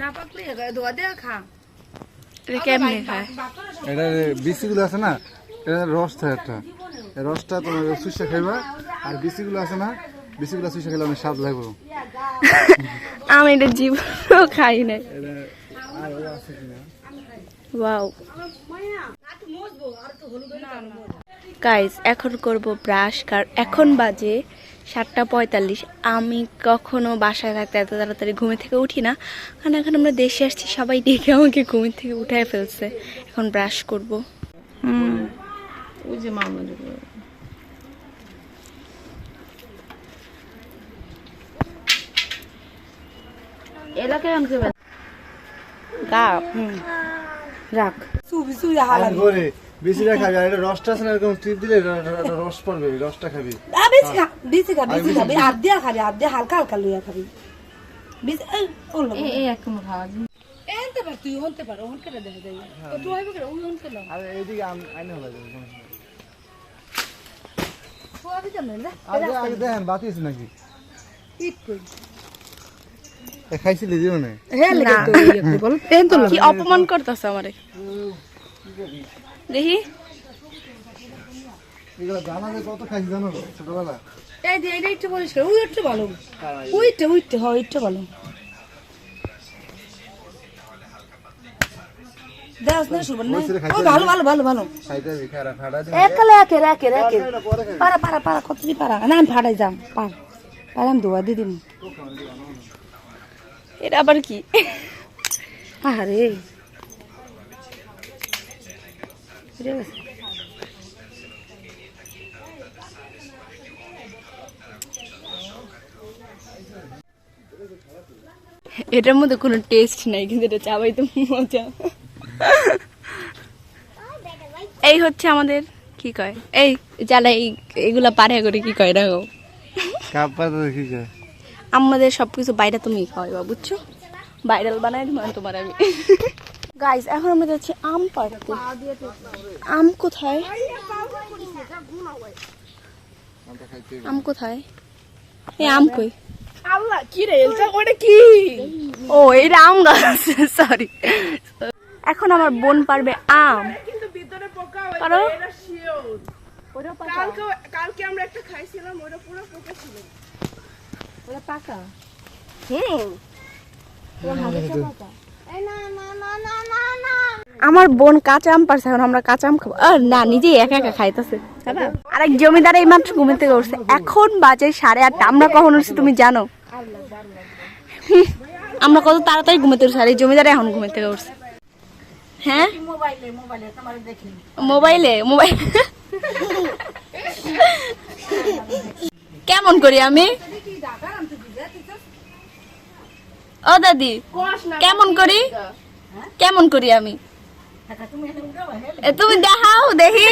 না পাকলে ধোয়া দিয়ে খা। এটা কেমনে খায়? এটা বিচিগুলো আছে না, এটা রস থাকে একটা, এই রসটা তোমার চুষে খাইবা। আর বিচিগুলো আছে না, বিচিগুলো চুষে খেলে অনেক স্বাদ লাগবে। আমি এটা জীবনেও খাই নাই। আর ও আছে কিনা ওয়াও গাইস, এখন করব ব্রাশ। কারণ এখন বাজে 7:45। আমি কখনো বাসায় থাকতে এত তাড়াতাড়ি ঘুমে থেকে উঠি না, কারণ এখন আমরা দেশে আসছি, সবাই ডেকে আমাকে ঘুমের থেকে উঠায় ফেলছে। এখন ব্রাশ করব। ওই যে মামা এলাকায় আনতে গা রাখ সুবি সুবি হালা করে বেশিটা খাবি। আর এটা রসটা আছে না, এরকম টিপ দিলে রস পড়বে, রসটা খাবি। বেশি খা, বেশি খাবি। আর দিয়া খাবি, আর দিয়া হালকা হালকা লইয়া খাবি। বেশি এই একদম খাওয়া এনতে পার, তুই হনতে পার, হন করে দেখা যায়। তো তুই আইবে করে ওই হন করে আর এইদিকে আইনা হলো যাবে। ও আবি জানো না আগে দেখেন বাতি আছে নাকি, ইট কই খাইছিলে দিও না। হে লাগে তো একটু বল তেন তো কি অপমান করতেছ আমারে। দেখি এগুলো জানা যে কত খাইছি জানো ছোটবেলা। এই যে এইটা একটু বলিস ওই একটু ভালো, ওইটা হয় একটু ভালো। দাস না শুবন না, ও ভালো ভালো ভালো ভালো খাইতে খারা ফাড়া দিন। একলে একে পারা পারা পারা কত দি পারা না, আমি ফাড়াই যাম পার পারাম দোয়া দি দিম। এটা আবার কি? আরে এটার মধ্যে কোনো টেস্ট নাই, কিন্তু এটা চাবাই তো মজা। এই হচ্ছে আমাদের কি কয়, এই যারা এইগুলা পারে করে কি কয় দেখো, কাপা তো কি কয় আমাদের সবকিছু বাইরে তুমি খাওয়াইবা, বুঝছো? ভাইরাল বানাই দিব তোমার আমি। গাইস, এখন আমরা যাচ্ছি আম পাড়তে। আম কোথায়? আম কোথায়? এই আম কই? আল্লাহ কি রে এটা ওটা কি? ও এটা আম গাছ, সরি। এখন আমার বোন পারবে আম। কিন্তু ভিতরে পোকা পারো? এটা শিওর। ওটা পাকা। কালকে আমরা একটা খাইছিলাম, ওটা পুরো পোকা ছিল। ওটা পাকা। আমার বোন কাঁচা আম পারছে, এখন আমরা কাঁচা আম খাবো। না, নিজেই একা একা খাইতেছে। আরেক জমিদার এই মাত্র ঘুমে থেকে উঠছে, এখন বাজে 8:30। আমরা কখন উঠছি তুমি জানো? আমরা কত তাড়াতাড়ি ঘুমে থেকে উঠছি, আর এই জমিদার এখন ঘুমে থেকে উঠছে। হ্যাঁ মোবাইলে কেমন করি আমি? ও দাদি কেমন করি আমি? তুমি দেখাও দেখি।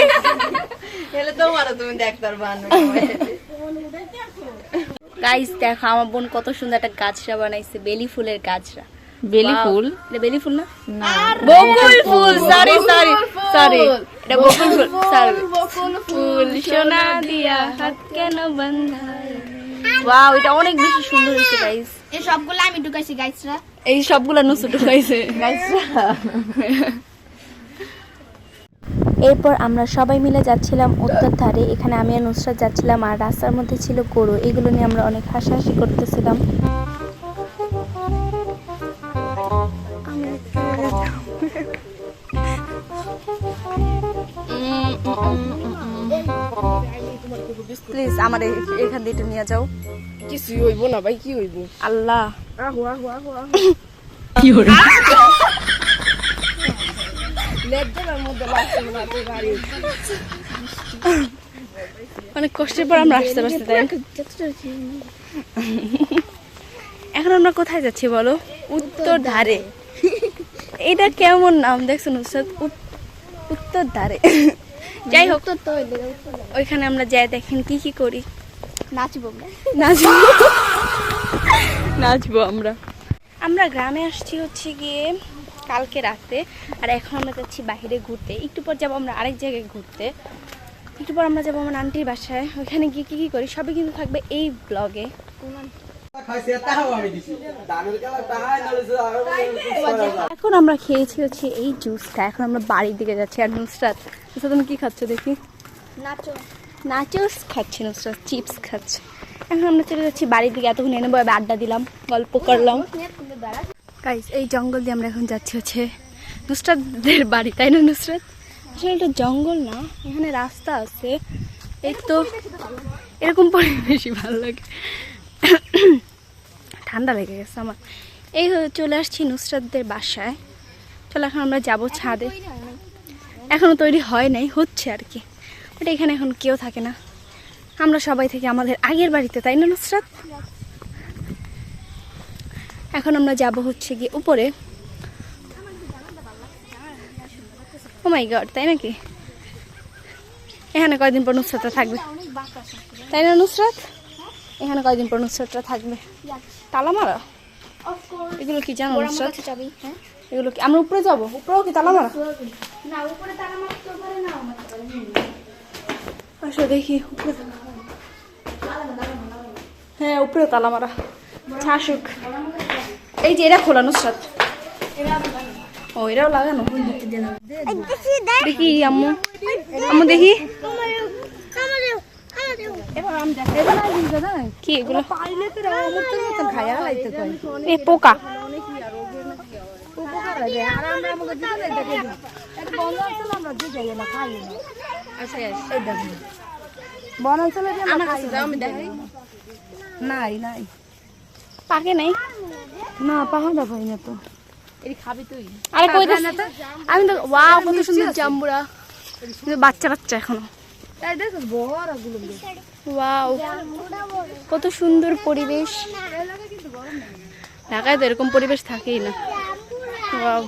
গাইস দেখো, আমার বোন কত সুন্দর একটা গাছরা বানাইছে, বেলি ফুলের গাছরা। বেলি ফুল? এটা বেলি ফুল না, বকুল ফুল। সরি এটা বকুল ফুল। সরি, বকুল ফুল সোনা দিয়া হাত কেন বাঁধাই। ওয়াও, এটা অনেক বেশি সুন্দর হয়েছে গাইস। এই সবগুলো আমি ঢুকাইছি গাইসরা, এই সবগুলা নুসু ঢুকাইছে গাইসরা। এরপর আমরা সবাই মিলে যাচ্ছিলাম উত্তর ধারে। এখানে আমি আর নুসরাত যাচ্ছিলাম, আর রাস্তার মধ্যে ছিল গরু। এগুলো নিয়ে আমরা অনেক হাসাহাসি করতেছিলাম। প্লিজ আমার এখান দিয়ে একটু নিয়ে যাও। কিছু হইব না ভাই, কি হইব? আল্লাহ কি হইব? লেপটার মধ্যে লাগছে না তো গাড়ি। অনেক কষ্টের পর আমরা আসতে পারছি, তাই এখন আমরা কোথায় যাচ্ছি বলো? উত্তর ধারে। এটা কেমন নাম দেখছো নুসরাত? উত্তর ধারে। যাই হোক, ওইখানে আমরা যাই, দেখেন কি কি করি। নাচবো আমরা গ্রামে আসছি হচ্ছে গিয়ে কালকে রাতে, আর এখন আমরা যাচ্ছি বাইরে ঘুরতে। একটু পর যাবো আমরা আরেক জায়গায় ঘুরতে, একটু পর আমরা যাবো আমার আন্টির বাসায়। ওইখানে গিয়ে কি কি করি সবই কিন্তু থাকবে এই ব্লগে। এখন আমরা খেয়েছি হচ্ছে এই জুসটা, এখন আমরা বাড়ির দিকে যাচ্ছি। আর নুসরাত, তুমি কি খাচ্ছ দেখি? নাচোস খাচ্ছে নুসরাত, চিপস খাচ্ছে। এখন আমরা চলে যাচ্ছি বাড়ির দিকে। এতক্ষণ এনে বয়ে আড্ডা দিলাম, গল্প করলাম। গাইস, এই জঙ্গল দিয়ে আমরা এখন যাচ্ছি হচ্ছে নুসরাতদের বাড়ি, তাই না নুসরাত? আসলে এটা জঙ্গল না, এখানে রাস্তা আছে। এই তো এরকম পরিবেশই ভালো লাগে। ঠান্ডা লেগে গেছে আমার। এই চলে আসছি নুসরাতদের বাসায়। চলো এখন আমরা যাব ছাদে। এখনো তৈরি হয় নাই, হচ্ছে আর কি। বাট এখানে এখন কেউ থাকে না, আমরা সবাই থেকে আমাদের আগের বাড়িতে, তাই না নুসরাত? এখন আমরা যাব হচ্ছে গিয়ে উপরে। ও মাই গড, তাই নাকি? এখানে কয়দিন পর নুসরাতটা থাকবে, তাই না নুসরাত? এখানে কয়দিন পর নুসরাতটা থাকবে। তালা মারা এগুলো কি জানো নুসরাত? এগুলো কি আমরা উপরে যাবো? উপরেও কি তালা মারা? আসলে দেখি উপরে। হ্যাঁ, উপরে তালা মারা। ছাশুক। এই যে এরা খোলা নুসরাত। ও, এরাও লাগানো। দেখি আম্মু, আম্মু দেখি কি এগুলো? এ পোকা। নাই নাই পাকে নাই না, পাহাড়া পাই না তো। আরে কই যাস? আমি তো ওয়াও, কত সুন্দর জাম্বুরা, বাচ্চা বাচ্চা এখনো। ওয়াও, কত সুন্দর পরিবেশ। ঢাকায় তো এরকম পরিবেশ থাকেই না। ওয়াও,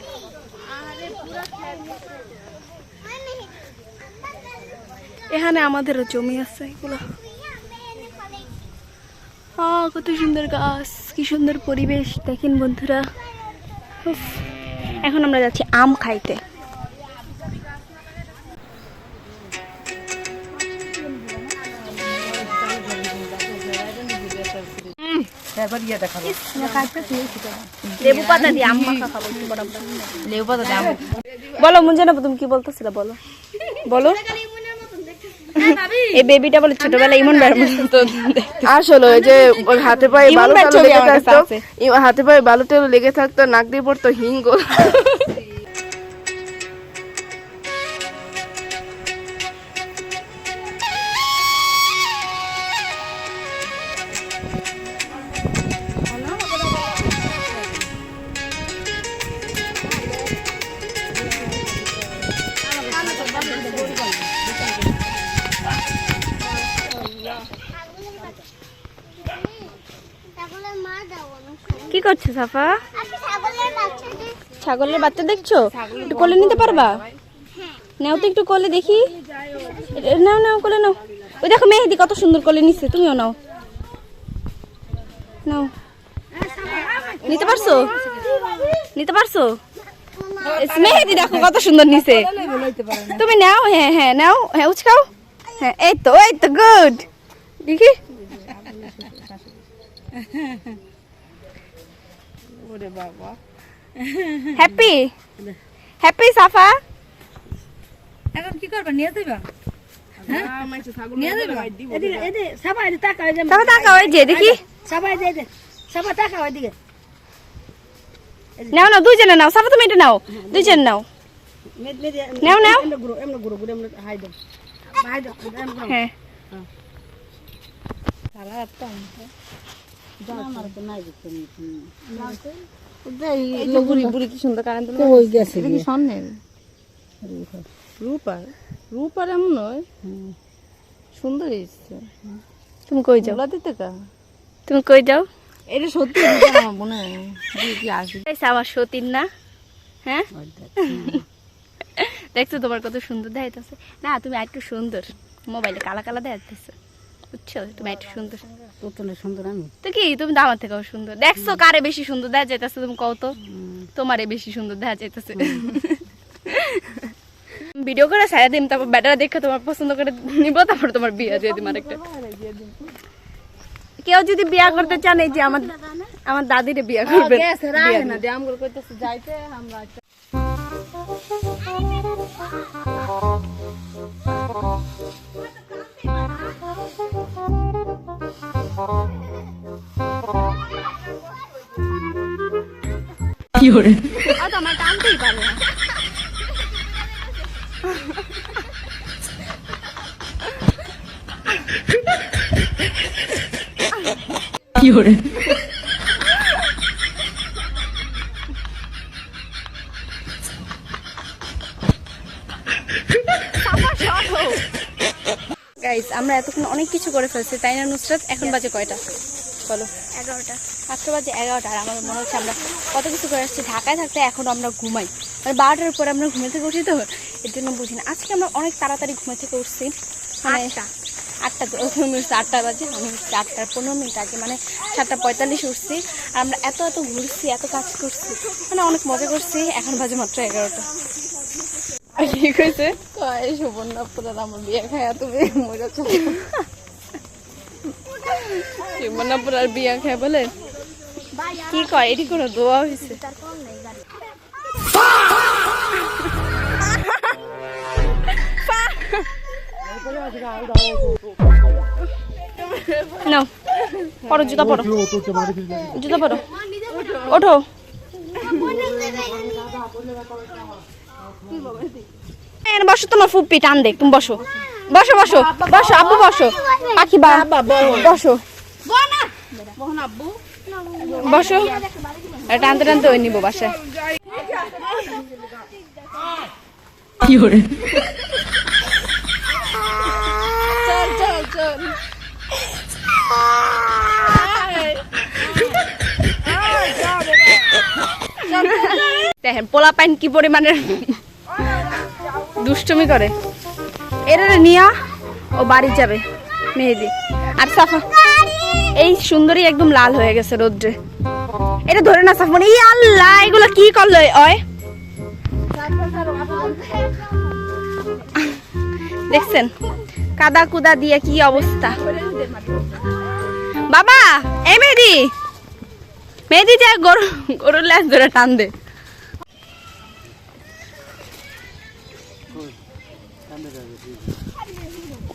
এখানে আমাদেরও জমি আছে এগুলো। কত সুন্দর গাছ, কি সুন্দর পরিবেশ দেখেন বন্ধুরা। উফ, এখন আমরা যাচ্ছি আম খাইতে। লেবু পাতা দিয়ে আম মাখা খাবো। লেবু পাতা দিয়ে আম। বলো মুঞ্জানা, তুমি কি বলতেছিলে? বলো বলো। এই বেবিটা বলে ছোটবেলায় ইমন ভাইয়ের মতো। আসলে ওই যে ওর হাতে পায়ে বালুটা লেগে থাকতো, হাতে পায়ে বালুটা লেগে থাকতো, নাক দিয়ে পড়তো হিঙ্গ। কি করছো সাফা? ছাগলের বাচ্চা দেখছো? একটু কোলে নিতে পারবা? নাও তো একটু কোলে দেখি। নাও নাও, কোলে নাও। ওই দেখো মেহেদি কত সুন্দর কোলে নিচ্ছে, তুমিও নাও। নাও, নিতে পারছো? নিতে পারছো? মেহেদি দেখো কত সুন্দর নিছে। তুমি নাও। হ্যাঁ হ্যাঁ নাও। হ্যাঁ, উচকাও। হ্যাঁ, এই তো গুড। দেখি। হ্যাপি হ্যাপি সাফা। এখন কি করবা? নিয়ে যাইবা? নিয়ে যাইবা? এদিকে সাবা, এদিকে তাকাও। সাফা তাকাও, এই যে দেখি। সাবা এদিকে, সাবা তাকাও এদিকে। নাও নাও, দুইজনে নাও। সাফা তুমি এটা নাও, দুইজন নাও। নাও নাও। এমনে গুরু এমনে হাই দাও, হাই দাও। হ্যাঁ, সারা রাত আমার তো নাই দিতে। বুড়ি কি সুন্দর কারেন্ট কই গেছে? কি স্বর্ণের রূপার রূপার এমন নয়, সুন্দর এসছে। তুমি কই যাও? দিতে কা তুমি কই যাও? এটা সত্যি রূপার আমার মনে হয় কি আসে। আমার সতীন না? হ্যাঁ, দেখছো তোমার কত সুন্দর দেখাইতেছে না? তুমি একটু সুন্দর, মোবাইলে কালা কালা দেখাইতেছে, বুঝছো? তুমি একটু সুন্দর। তোতলে সুন্দর আমি তো কি, তুমি তো আমার থেকেও সুন্দর। দেখছো কারে বেশি সুন্দর দেখা যাইতেছে? তুমি কও তো, তোমারে বেশি সুন্দর দেখা যাইতেছে। ভিডিও করে ছাড়া দিম, তারপর ব্যাটারা দেখে তোমার পছন্দ করে নিব, তারপর তোমার বিয়ে দিয়ে দিম আরেকটা। কেউ যদি বিয়া করতে চান এই যে আমার দাদিরে বিয়া করবেন। আমার টানতেই পারে না। গাইস আমরা এতক্ষণ অনেক কিছু করে ফেলছি তাই না নুসরাত? এখন বাজে কয়টা বলো? 11টা। মাত্র বাজে 11টা। আর আমার মনে হচ্ছে আমরা কত কিছু করে আসছি। ঢাকায় থাকতে এখন আমরা ঘুমাই, মানে 12টার পরে আমরা ঘুমে থেকে উঠি, তো এর জন্য বুঝি না। আজকে আমরা অনেক তাড়াতাড়ি ঘুমে থেকে উঠছি, মানে 8টা 8টা বাজে, আমি 8:15 আগে, মানে 7:45 উঠছি। আর আমরা এত ঘুরছি, এত কাজ করছি, মানে অনেক মজা করছি। এখন বাজে মাত্র 11টা। কি কইছে? কয় সুবর্ণাপুর আমার বিয়ে খায় তুমি মরে চলে। সুবর্ণাপুর আর বিয়ে খায় বলে কি কয়? এটি কোনো দোয়া হয়েছে? নাও পরো, জুতা পরো, জুতা পরো, ওঠো। বসো, তোমার ফুপি টান দেখ, তুমি বসো বসো বসো বসো, আব্বু বসো, পাখি বা বসো বসো। টানতে টানতে ওই নিবো বাসায়। কি করে দেখেন পোলা পাইন কি পরিমাণের দুষ্টুমি করে। এরা নিয়া ও বাড়ি যাবে মেহেদি। আর সাফা এই সুন্দরী একদম লাল হয়ে গেছে রোদ্রে। এটা ধরে না সাফা, এই আল্লাহ এগুলো কি করলো? ওই দেখছেন কাদা কুদা দিয়ে কি অবস্থা। বাবা এই মেহেদি, মেহেদি যা গরুর ল্যাস ধরে টান দে।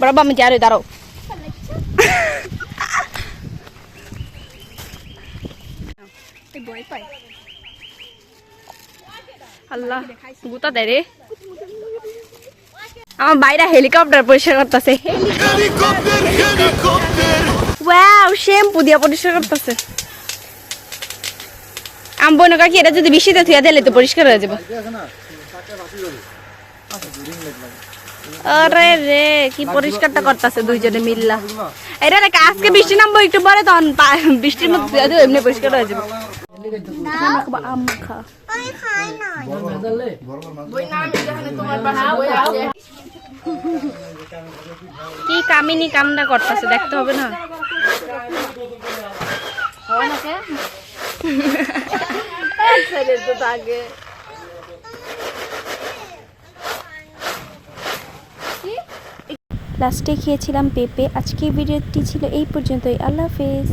বাবা আমি যারে দাঁড়াও। আল্লাহ গুতা দে রে। আমার বাইরে হেলিকপ্টার পরিষ্কার করতেছে। ওয়াও, শ্যাম্পু দিয়া পরিষ্কার করতেছে। আমি বোন কাকি এটা যদি বৃষ্টিতে থুয়া দিলে তো পরিষ্কার হয়ে যাবে। আরে রে কি পরিষ্কারটা করতেছে দুইজনে মিল্লা। এটা আজকে বৃষ্টি নামবো একটু পরে, তখন বৃষ্টির মধ্যে এমনি পরিষ্কার হয়ে যাবে। কি কামিনী কামটা করতেছে দেখতে হবে না? লাস্টে খেয়েছিলাম পেঁপে। আজকের ভিডিওটি ছিল এই পর্যন্তই। আল্লাহ হাফেজ।